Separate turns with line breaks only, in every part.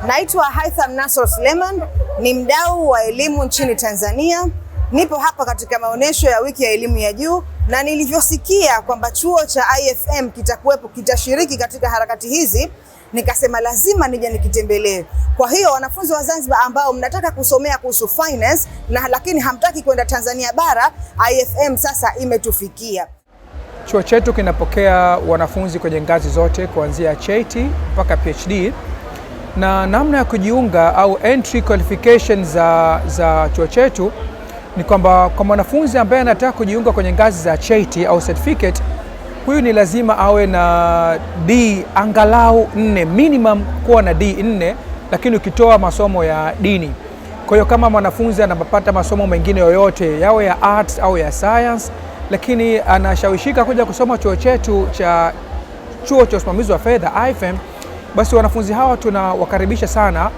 Naitwa Haitham Nasor Suleiman, ni mdau wa elimu nchini Tanzania. Nipo hapa katika maonesho ya wiki ya elimu ya juu, na nilivyosikia kwamba chuo cha IFM kitashiriki katika harakati hizi, nikasema lazima nije nikitembelee. Kwa hiyo wanafunzi wa Zanzibar ambao mnataka kusomea kuhusu finance lakini hamtaki kwenda Tanzania bara, IFM sasa imetufikia.
Chuo chetu kinapokea wanafunzi kwenye ngazi zote kuanzia cheti mpaka PhD, na namna ya kujiunga au entry qualifications za chuo chetu ni kwamba kwa mwanafunzi ambaye anataka kujiunga kwenye ngazi za cheti au certificate, huyu ni lazima awe na D angalau 4, minimum kuwa na D 4, lakini ukitoa masomo ya dini. Kwa hiyo kama mwanafunzi anapata masomo mengine yoyote yawe ya arts au ya science, lakini anashawishika kuja kusoma chuo chetu cha usimamizi wa fedha IFM, basi wanafunzi hawa tunawakaribisha sana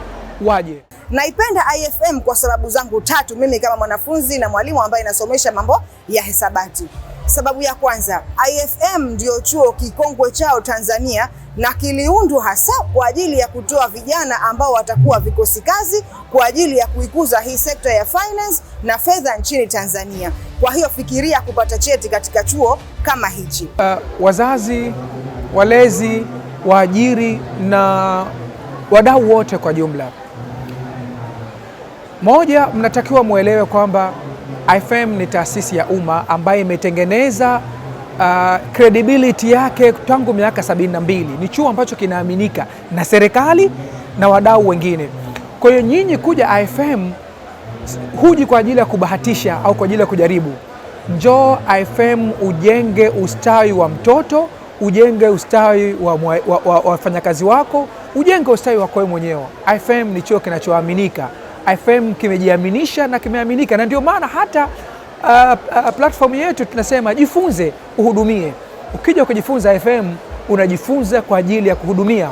waje.
Naipenda IFM kwa sababu zangu tatu mimi kama mwanafunzi na mwalimu ambaye nasomesha mambo ya hesabati. Sababu ya kwanza, IFM ndio chuo kikongwe chao Tanzania na kiliundwa hasa kwa ajili ya kutoa vijana ambao watakuwa vikosi kazi kwa ajili ya kuikuza hii sekta ya finance na fedha nchini Tanzania. Kwa hiyo fikiria kupata cheti katika chuo kama hichi.
Wazazi, walezi, waajiri na wadau wote kwa jumla, moja, mnatakiwa muelewe kwamba IFM ni taasisi ya umma ambayo imetengeneza credibility yake tangu miaka 72. Ni chuo ambacho kinaaminika na serikali na wadau wengine. Kwa hiyo nyinyi kuja IFM huji kwa ajili ya kubahatisha au kwa ajili ya kujaribu. Njoo IFM ujenge ustawi wa mtoto, ujenge ustawi wa wafanyakazi wako, ujenge ustawi wako wewe mwenyewe. IFM ni chuo kinachoaminika. IFM kimejiaminisha na kimeaminika, na ndio maana hata platform yetu tunasema jifunze uhudumie. Ukija kujifunza IFM unajifunza kwa ajili ya kuhudumia.